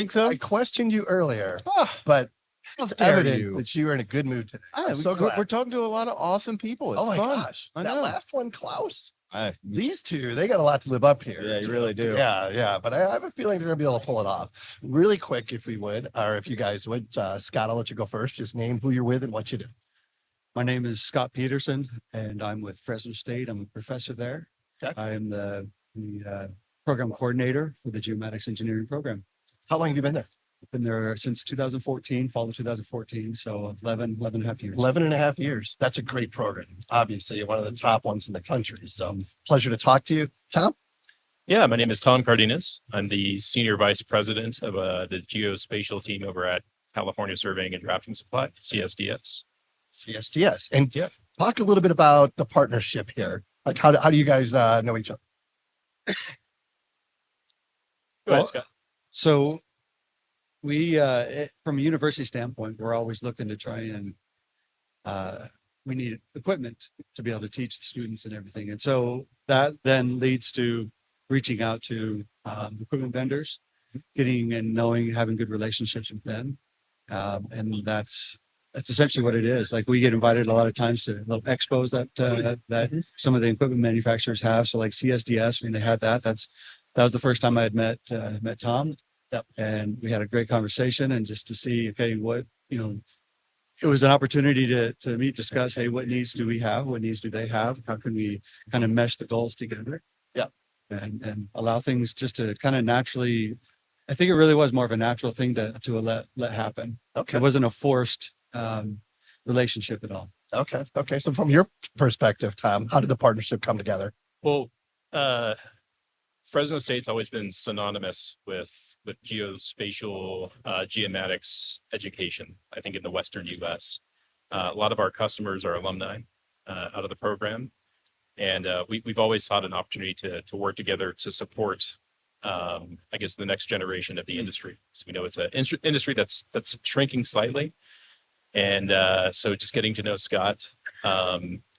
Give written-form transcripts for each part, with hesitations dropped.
Think so? I questioned you earlier, Oh, but how it's dare evident you. that you are in a good mood today. I'm so we're, glad. we're talking to a lot of awesome people. It's Oh my fun. gosh. I That know. last one, Klaus. I, These two, they got a lot to live up here. Yeah, you to. really do. Yeah. But I have a feeling they're gonna be able to pull it off. Really quick, if we would, or if you guys would. Scott, I'll let you go first. Just name who you're with and what you do. My name is Scott Peterson, and I'm with Fresno State. I'm a professor there. Okay. I am the program coordinator for the geomatics engineering program. How long have you been there? I've been there since 2014, fall of 2014, so 11 and a half years. 11 and a half years. That's a great program. Obviously, one of the top ones in the country. So pleasure to talk to you. Tom? Yeah, my name is Tom Cardenas. I'm the Senior Vice President of the Geospatial team over at California Surveying and Drafting Supply, CSDS. CSDS. And Yeah. talk a little bit about the partnership here. Like, how do you guys know each other? Go Well, ahead, Scott. So we, from a university standpoint, we're always looking to try and we need equipment to be able to teach the students and everything. And so that then leads to reaching out to equipment vendors, getting and knowing, having good relationships with them. And that's essentially what it is. Like, we get invited a lot of times to little expos that some of the equipment manufacturers have. So like CSDS, when they had that was the first time I had met Tom. Yep. And we had a great conversation, and just to see, okay, what, it was an opportunity to meet, discuss, hey, what needs do we have? What needs do they have? How can we kind of mesh the goals together? Yeah. And allow things just to kind of naturally, I think it really was more of a natural thing to let happen. Okay. It wasn't a forced relationship at all. Okay. So from your perspective, Tom, how did the partnership come together? Well, Fresno State's always been synonymous with geospatial geomatics education, I think, in the Western US. A lot of our customers are alumni out of the program. And we've always sought an opportunity to work together to support, I guess, the next generation of the industry. So we know it's an industry that's shrinking slightly. And so just getting to know Scott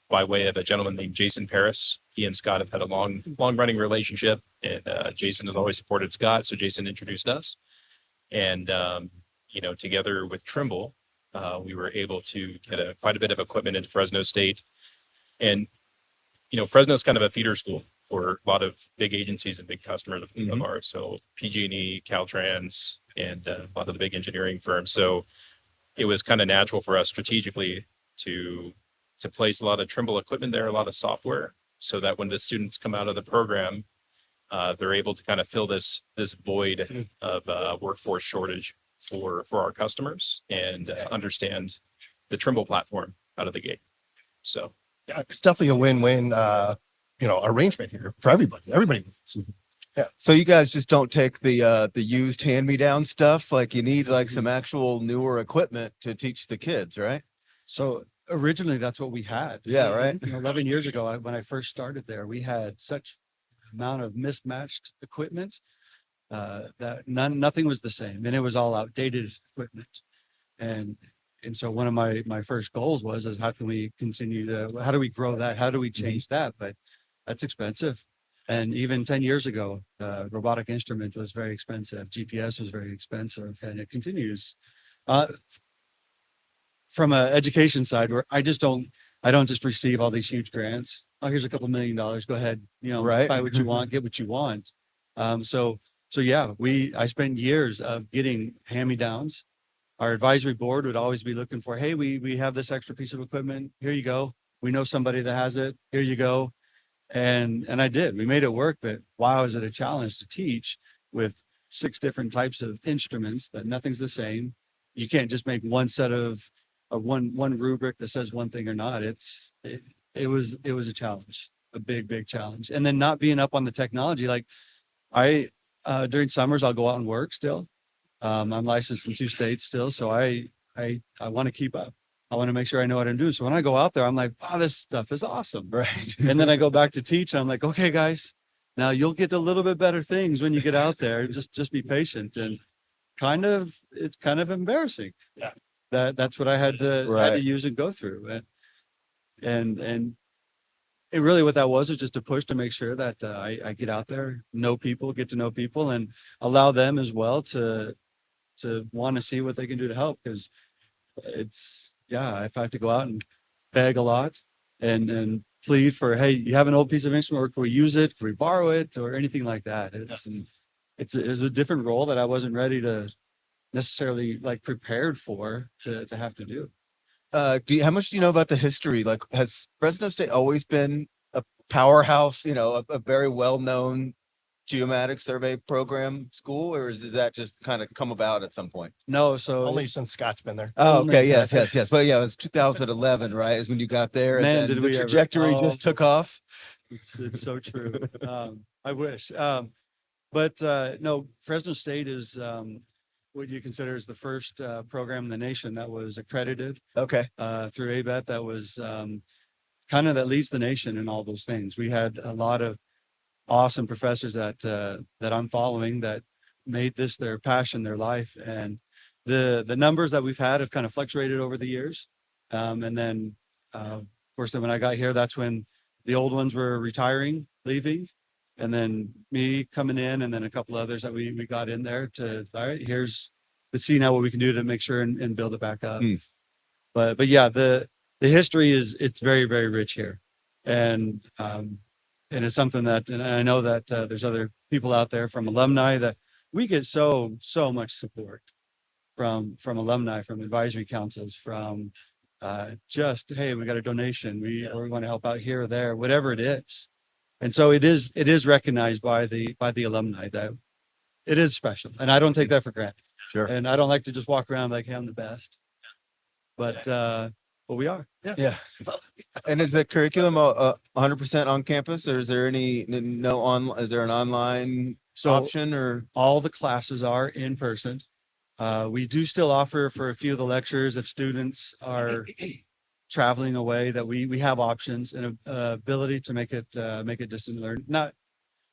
by way of a gentleman named Jason Paris. He and Scott have had a long running relationship, and Jason has always supported Scott. So Jason introduced us, and together with Trimble, we were able to get quite a bit of equipment into Fresno State. And Fresno is kind of a feeder school for a lot of big agencies and big customers of ours. So PG&E, Caltrans, and a lot of the big engineering firms. So it was kind of natural for us strategically to place a lot of Trimble equipment there, a lot of software, so that when the students come out of the program, they're able to kind of fill this void of workforce shortage for our customers, and understand the Trimble platform out of the gate. So Yeah, it's definitely a win-win, arrangement here for everybody. Everybody wins. Yeah. So you guys just don't take the used hand-me-down stuff. Like, you need like some actual newer equipment to teach the kids, right? So originally that's what we had. Yeah, right. 11 years ago, when I first started there, we had such amount of mismatched equipment that nothing was the same, and it was all outdated equipment. And so one of my first goals is how can we how do we grow that? How do we change that? But that's expensive. And even 10 years ago, robotic instrument was very expensive. GPS was very expensive, and it continues. From an education side, where I don't just receive all these huge grants. Oh, here's a couple $1 million. Go ahead, Right. buy what you want, get what you want. So yeah, I spent years of getting hand-me-downs. Our advisory board would always be looking for, hey, we have this extra piece of equipment. Here you go. We know somebody that has it. Here you go. And I did. We made it work, but wow, is it a challenge to teach with 6 different types of instruments that nothing's the same. You can't just make one set of one rubric that says one thing or not. It was a challenge, a big challenge. And then not being up on the technology. Like, during summers, I'll go out and work still. I'm licensed in 2 states still. So I want to keep up. I want to make sure I know what I'm doing. So when I go out there, I'm like, wow, this stuff is awesome. Right. And then I go back to teach, and I'm like, okay, guys, now you'll get a little bit better things when you get out there. Just be patient. And it's kind of embarrassing. Yeah. That's what I had to use and go through. And it really, what that was just a push to make sure that I get out there, get to know people, and allow them as well to to want to see what they can do to help, because it's, yeah, if I have to go out and beg a lot and plead for, hey, you have an old piece of instrument, or can we use it, can we borrow it, or anything like that. It's a different role that I wasn't ready to necessarily like prepared for to have to do. How much do you know about the history? Like, has Fresno State always been a powerhouse, a very well-known geomatic survey program school, or did that just kind of come about at some point? No, so Only since Scott's been there. Oh, Only okay. Yes, that. yes. Well, yeah, it was 2011, right? Is when you got there. And Man, then did the we ever. trajectory Oh, just took off. It's so true. I wish. But no, Fresno State is what you consider is the first program in the nation that was accredited Okay. through ABET, that was kind of that leads the nation in all those things. We had a lot of awesome professors that I'm following that made this their passion, their life, and the numbers that we've had have kind of fluctuated over the years. And then, of course, then when I got here, that's when the old ones were retiring, leaving, and then me coming in, and then a couple others that we got in there to, all right, let's see now what we can do to make sure and build it back up. Mm. But yeah, the history it's very, very rich here. And it's something that, and I know that there's other people out there from alumni that we get so much support from alumni, from advisory councils, from just, hey, we got a donation, we want to help out here or there, whatever it is. And so it is recognized by the alumni that it is special, and I don't take that for granted. Sure. And I don't like to just walk around like, hey, I'm the best, but we are. Yeah. And is the curriculum 100% on campus, or is there is there an online option, or? All the classes are in person. We do still offer for a few of the lectures, if students are traveling away, that we have options and ability to make it distant learn.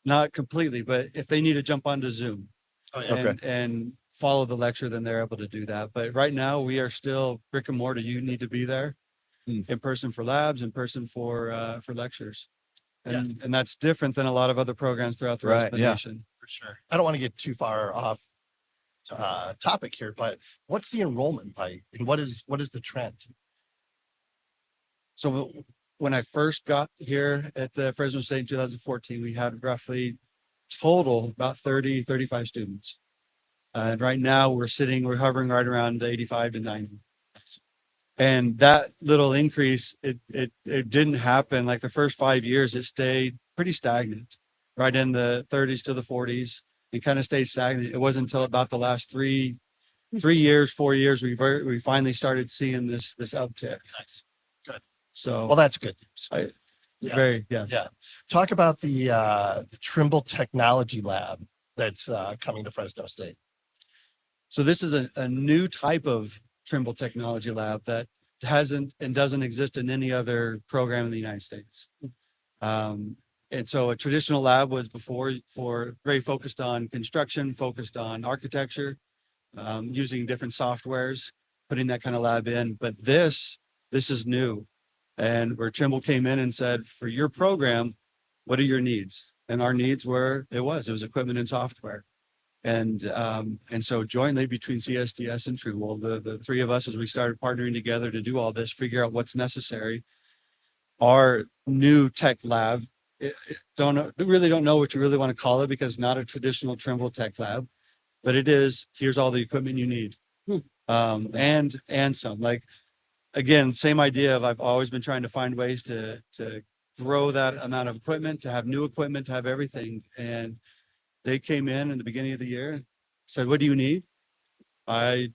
Not completely, but if they need to jump onto Zoom and follow the lecture, then they're able to do that. But right now we are still brick and mortar. You need to be there in person for labs, in person for lectures. And that's different than a lot of other programs throughout the rest of the nation. For sure. I don't want to get too far off topic here, but what's the enrollment like, and what is the trend? So when I first got here at Fresno State in 2014, we had roughly total about 35 students. And right now we're hovering right around 85 to 90. And that little increase, it didn't happen like the first 5 years. It stayed pretty stagnant, right in the 30s to the 40s. It kind of stayed stagnant. It wasn't until about the last 4 years, we finally started seeing this uptick. Nice. Good. So, well, that's good news. Yes. Yeah. Talk about the Trimble Technology Lab that's coming to Fresno State. So this is a new type of Trimble Technology Lab that hasn't and doesn't exist in any other program in the United States. And so a traditional lab was before very focused on construction, focused on architecture, using different softwares, putting that kind of lab in. But this is new. And where Trimble came in and said, for your program, what are your needs? And our needs it was equipment and software. And so jointly between CSDS and Trimble, the three of us, as we started partnering together to do all this, figure out what's necessary. Our new tech lab, really don't know what you really want to call it, because it's not a traditional Trimble tech lab, but it is, here's all the equipment you need. And some, like, again, same idea of, I've always been trying to find ways to grow that amount of equipment, to have new equipment, to have everything. And they came in the beginning of the year, said, what do you need? I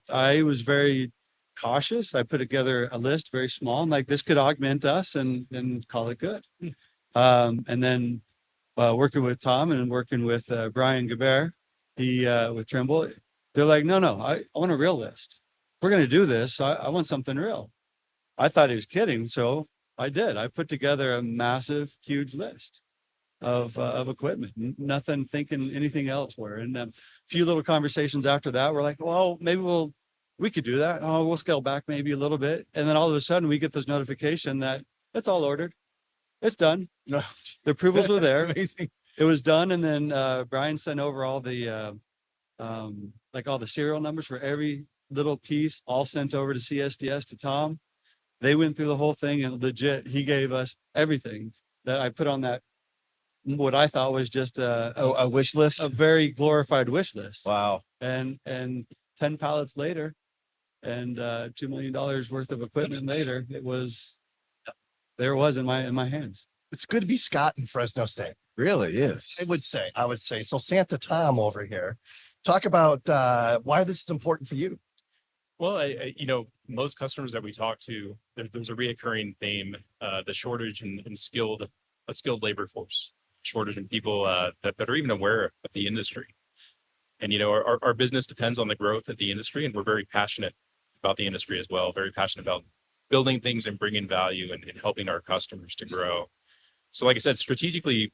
was very cautious. I put together a list, very small. I'm like, this could augment us and call it good. And then working with Tom and working with Brian Gabert, with Trimble, they're like, no, I want a real list. If we're going to do this, I want something real. I thought he was kidding. So I did. I put together a massive, huge list of equipment, nothing thinking anything else were. And a few little conversations after that, we're like, well, maybe we could do that. Oh, we'll scale back maybe a little bit. And then all of a sudden we get this notification that it's all ordered. It's done. The approvals were there. Amazing. It was done. And then Brian sent over all the like all the serial numbers for every little piece, all sent over to CSDS to Tom. They went through the whole thing, and legit, he gave us everything that I put on that, what I thought was just A wish list. a very glorified wish list. Wow. And 10 pallets later, and $2 million worth of equipment later, there it was in my hands. It's good to be Scott in Fresno State. Really is. I would say. So Santa Tom over here, talk about why this is important for you. Well, most customers that we talk to, there's a reoccurring theme, the shortage in a skilled labor force, shortage in people that are even aware of the industry. And, our business depends on the growth of the industry, and we're very passionate about the industry as well, very passionate about building things and bringing value and helping our customers to grow. So like I said, strategically,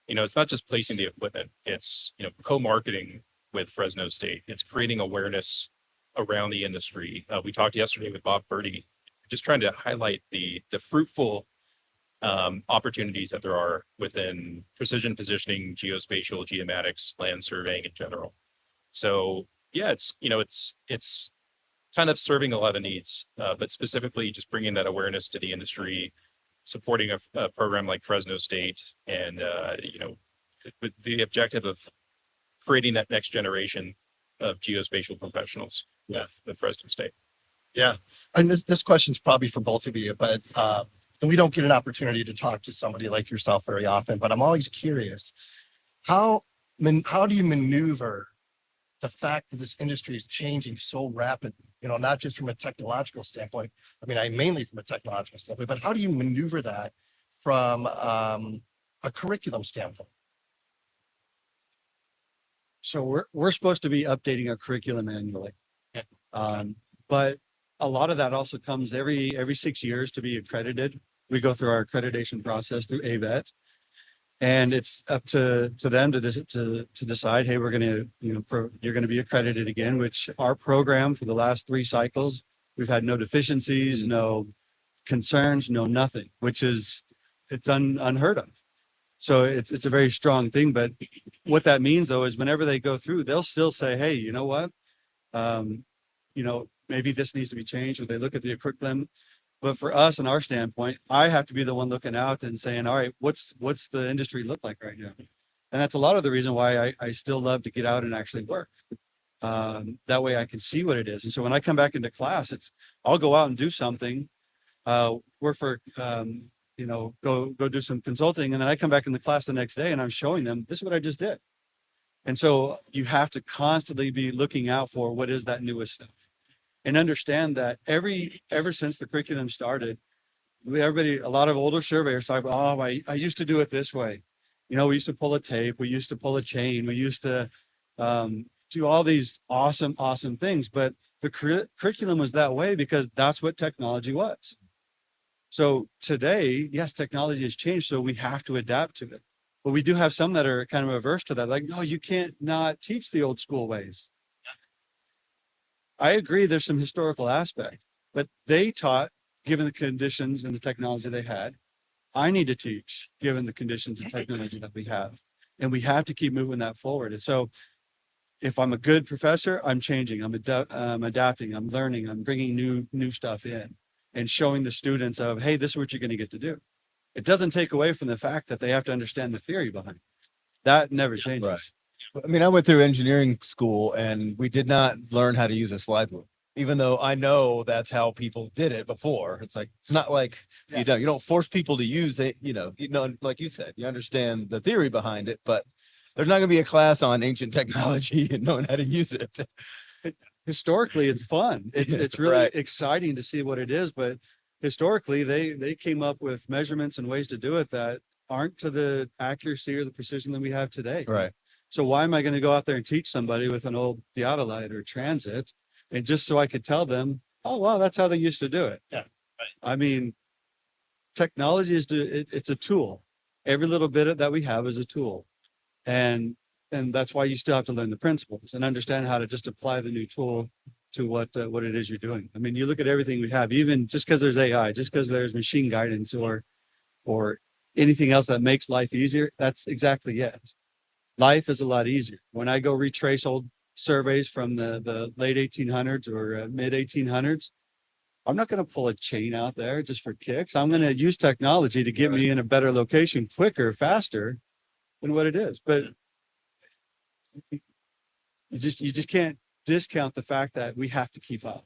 it's not just placing the equipment, it's, co-marketing with Fresno State. It's creating awareness around the industry. We talked yesterday with Bob Birdie, just trying to highlight the fruitful opportunities that there are within precision positioning, geospatial, geomatics, land surveying in general. So yeah, it's kind of serving a lot of needs, but specifically just bringing that awareness to the industry, supporting a program like Fresno State, and with the objective of creating that next generation of geospatial professionals with Fresno State. Yeah. And this question's probably for both of you, but we don't get an opportunity to talk to somebody like yourself very often, but I'm always curious, how do you maneuver the fact that this industry is changing so rapidly, not just from a technological standpoint. I mean, mainly from a technological standpoint, but how do you maneuver that from a curriculum standpoint? So we're supposed to be updating our curriculum annually. But a lot of that also comes every 6 years to be accredited. We go through our accreditation process through AVET, and it's up to them to decide, hey, we're going to, you're going to be accredited again, which our program for the last 3 cycles, we've had no deficiencies, no concerns, no nothing, which is, it's unheard of. So it's a very strong thing. But what that means though, is whenever they go through, they'll still say, hey, you know what? Maybe this needs to be changed, or they look at the curriculum. But for us and our standpoint, I have to be the one looking out and saying, all right, what's the industry look like right now? And that's a lot of the reason why I still love to get out and actually work. That way I can see what it is. And so when I come back into class, I'll go out and do something, work for, go do some consulting. And then I come back in the class the next day and I'm showing them, this is what I just did. And so you have to constantly be looking out for what is that newest stuff. And understand that ever since the curriculum started, a lot of older surveyors talk about, I used to do it this way. We used to pull a tape, we used to pull a chain, we used to do all these awesome things. But the curriculum was that way because that's what technology was. So today, yes, technology has changed, so we have to adapt to it. But we do have some that are kind of averse to that. Like, no, you can't not teach the old school ways. I agree there's some historical aspect, but they taught, given the conditions and the technology they had. I need to teach, given the conditions and technology that we have. And we have to keep moving that forward. And so if I'm a good professor, I'm changing, I'm adapting, I'm learning, I'm bringing new stuff in and showing the students of, hey, this is what you're going to get to do. It doesn't take away from the fact that they have to understand the theory behind it. That never changes. Right. I mean, I went through engineering school and we did not learn how to use a slide rule, even though I know that's how people did it before. It's like, it's not like, you don't force people to use it, like you said, you understand the theory behind it, but there's not going to be a class on ancient technology and knowing how to use it. Historically, it's fun. It's really exciting to see what it is, but historically they came up with measurements and ways to do it that aren't to the accuracy or the precision that we have today. Right. So why am I going to go out there and teach somebody with an old theodolite or transit, and just so I could tell them, oh, wow, that's how they used to do it. Yeah. Right. I mean, technology it's a tool. Every little bit that we have is a tool. And that's why you still have to learn the principles and understand how to just apply the new tool to what it is you're doing. I mean, you look at everything we have, even just because there's AI, just because there's machine guidance or anything else that makes life easier, that's exactly it. Life is a lot easier. When I go retrace old surveys from the late 1800s or mid 1800s. I'm not going to pull a chain out there just for kicks. I'm going to use technology to get me in a better location quicker, faster than what it is. But you just can't discount the fact that we have to keep up.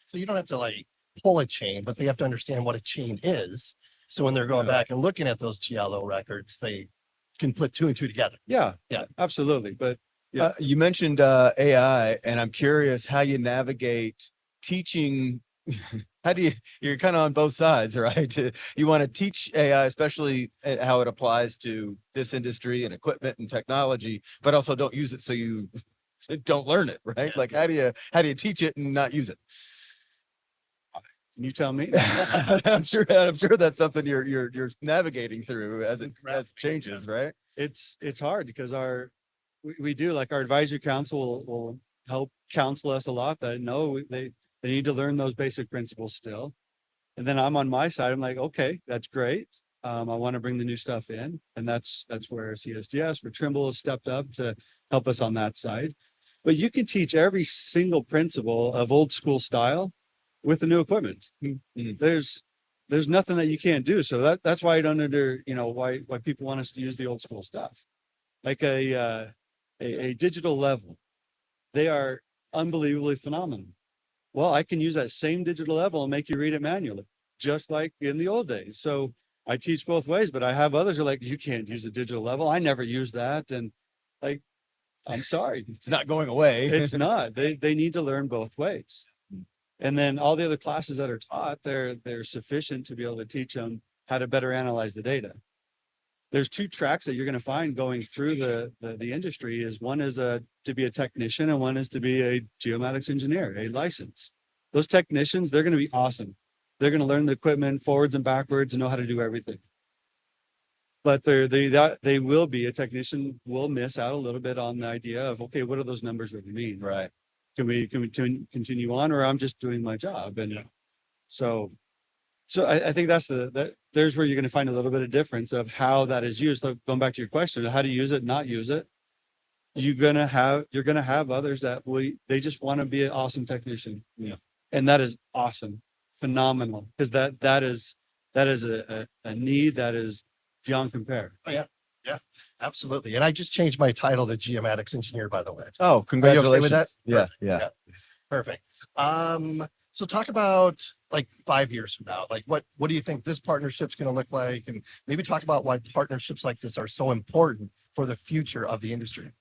So you don't have to like pull a chain, but they have to understand what a chain is. So when they're going back and looking at those GLO records, they can put two and two together. Yeah, Yeah. absolutely. But yeah. You mentioned AI, and I'm curious how you navigate teaching. How do you're kind of on both sides, right? You want to teach AI, especially at how it applies to this industry and equipment and technology, but also don't use it so you don't learn it, right? Like how do you teach it and not use it? Can you tell me? I'm sure that's something you're navigating through as it changes, right? It's hard because we do, like, our advisory council will help counsel us a lot that no, they need to learn those basic principles still. And then I'm on my side. I'm like, okay, that's great. I want to bring the new stuff in, and that's where CSDS for Trimble has stepped up to help us on that side. But you can teach every single principle of old school style with the new equipment. There's nothing that you can't do. So that's why I don't why people want us to use the old school stuff, like a digital level. They are unbelievably phenomenal. Well, I can use that same digital level and make you read it manually, just like in the old days. So I teach both ways, but I have others who are like, you can't use a digital level. I never use that. And like, I'm sorry. It's not going away. It's not. They need to learn both ways. And then all the other classes that are taught, they're sufficient to be able to teach them how to better analyze the data. There's two tracks that you're going to find going through the industry. Is one is to be a technician, and one is to be a geomatics engineer, a license. Those technicians, they're going to be awesome. They're going to learn the equipment forwards and backwards and know how to do everything. But they will be a technician will miss out a little bit on the idea of, okay, what do those numbers really mean? Right. Can we continue on, or I'm just doing my job? And so I think there's where you're going to find a little bit of difference of how that is used. So going back to your question, how to use it, not use it. You're going to have others that they just want to be an awesome technician. Yeah. And that is awesome, phenomenal, because that is a need that is beyond compare. Oh, yeah. Yeah, absolutely. And I just changed my title to geomatics engineer, by the way. Oh, congratulations. with that? Yeah, Perfect. Perfect. So talk about like 5 years from now, like what do you think this partnership's going to look like? And maybe talk about why partnerships like this are so important for the future of the industry.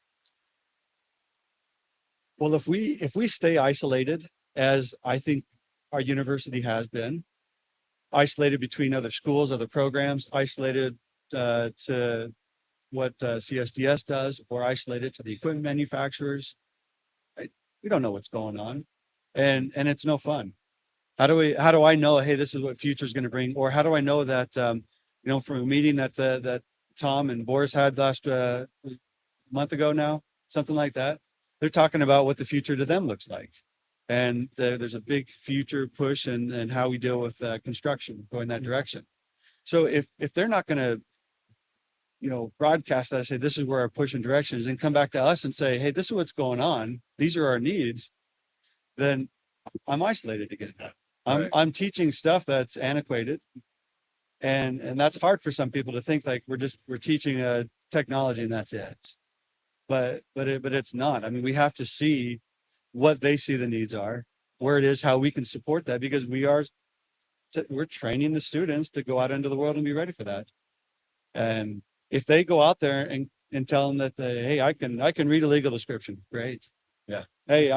Well, if we stay isolated, as I think our university has been, isolated between other schools, other programs, isolated to what CSDS does, or isolated to the equipment manufacturers, we don't know what's going on, and it's no fun. How do I know, hey, this is what future is going to bring? Or how do I know that, from a meeting that Tom and Boris had last month ago now, something like that, they're talking about what the future to them looks like. And there's a big future push and how we deal with construction going that direction. So if they're not going to, broadcast that, say, this is where our push and direction is, and come back to us and say, hey, this is what's going on, these are our needs, then I'm isolated again. I'm teaching stuff that's antiquated, and that's hard for some people to think like we're teaching a technology and that's it. But it's not. I mean, we have to see what they see the needs are, where it is, how we can support that, because we're training the students to go out into the world and be ready for that. And if they go out there and tell them that hey, I can read a legal description, great. Yeah. Hey,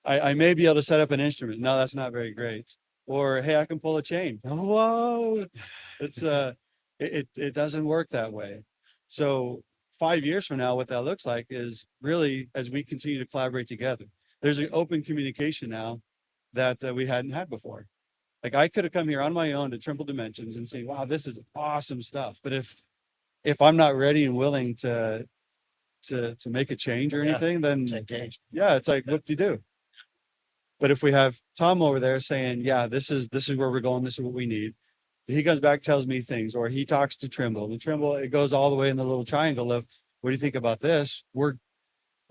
I may be able to set up an instrument. No, that's not very great. Or, hey, I can pull a chain. Whoa, it's it doesn't work that way. So 5 years from now, what that looks like is really, as we continue to collaborate together, there's an open communication now that we hadn't had before. Like, I could have come here on my own to Trimble Dimensions and say, wow, this is awesome stuff. But if I'm not ready and willing to make a change or anything, then Engaged. yeah, it's like, what do you do? But if we have Tom over there saying, yeah, this is where we're going, this is what we need. He comes back, tells me things, or he talks to Trimble. The Trimble, it goes all the way in the little triangle of, what do you think about this? We're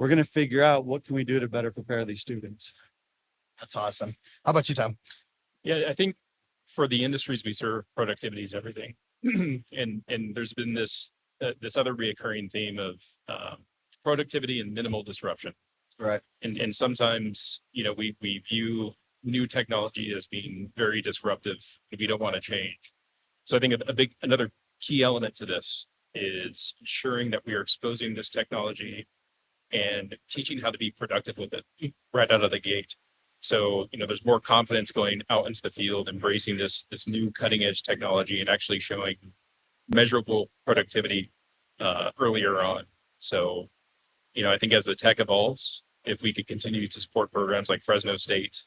we're going to figure out what can we do to better prepare these students. That's awesome. How about you, Tom? Yeah, I think for the industries we serve, productivity is everything. And there's been this other reoccurring theme of productivity and minimal disruption. Right. And sometimes, we view new technology as being very disruptive and we don't want to change. So I think another key element to this is ensuring that we are exposing this technology and teaching how to be productive with it right out of the gate. So, there's more confidence going out into the field, embracing this new cutting edge technology and actually showing measurable productivity earlier on. So, I think as the tech evolves, if we could continue to support programs like Fresno State,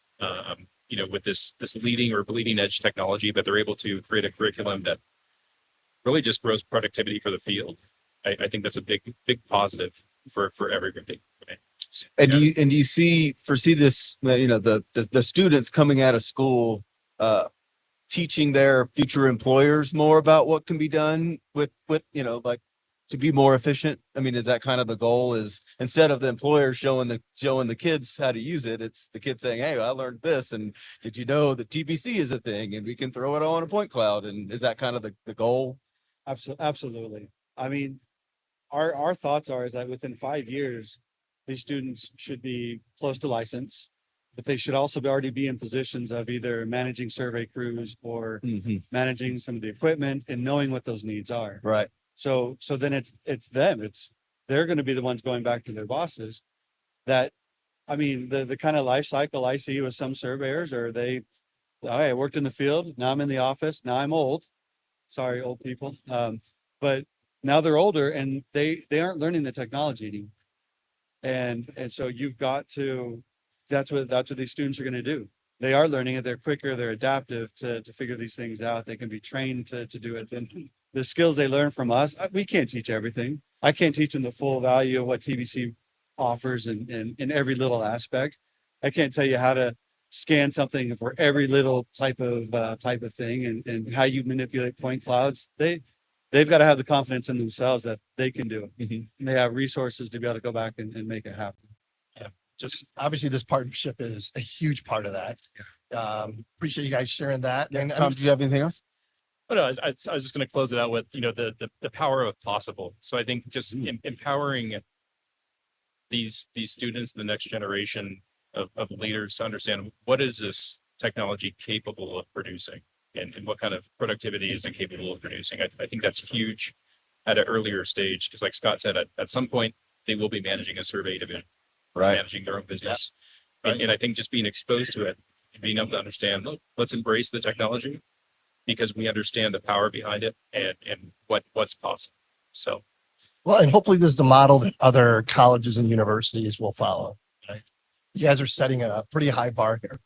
with this leading or bleeding edge technology, but they're able to create a curriculum that really just grows productivity for the field. I think that's a big positive for everybody. And do you foresee this, the students coming out of school, teaching their future employers more about what can be done with, like to be more efficient? I mean, is that kind of the goal, is instead of the employer showing the kids how to use it, it's the kids saying, hey, I learned this. And did you know that TBC is a thing and we can throw it on a point cloud? And is that kind of the goal? Absolutely. I mean, our thoughts are is that within 5 years, these students should be close to license, but they should also already be in positions of either managing survey crews or managing some of the equipment and knowing what those needs are. Right. So then it's them. They're going to be the ones going back to their bosses. That, I mean, the kind of life cycle I see with some surveyors, or I worked in the field, now I'm in the office, now I'm old. Sorry, old people. But now they're older and they aren't learning the technology anymore. And so you've got to, that's what these students are going to do. They are learning it. They're quicker, they're adaptive to figure these things out. They can be trained to do it. And the skills they learn from us, we can't teach everything. I can't teach them the full value of what TBC offers in every little aspect. I can't tell you how to scan something for every little type of thing and how you manipulate point clouds. They've got to have the confidence in themselves that they can do it. And they have resources to be able to go back and make it happen. Yeah. Just obviously this partnership is a huge part of that. Appreciate you guys sharing that. Yeah. And Tom, do you have anything else? Oh, no, I was just going to close it out with, the power of possible. So I think just empowering these students, the next generation of leaders, to understand what is this technology capable of producing and what kind of productivity is it capable of producing. I think that's huge at an earlier stage, because like Scott said, at some point they will be managing a survey division, Right. managing their own business. Yeah. Right. And I think just being exposed to it and being able to understand, look, let's embrace the technology because we understand the power behind it and what's possible. So, well, and hopefully this is the model that other colleges and universities will follow. Right? You guys are setting a pretty high bar here.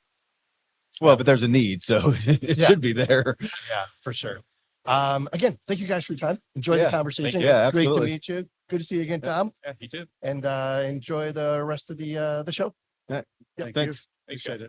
Well, but there's a need, so it Yeah. should be there. Yeah, for sure. Again, thank you guys for your time. Enjoy the Yeah, conversation. you. Yeah, Great to absolutely. meet you. Good to see you again, Tom. yeah, you too. And enjoy the rest of the show. Yeah. Yep. Thanks. Thanks, guys.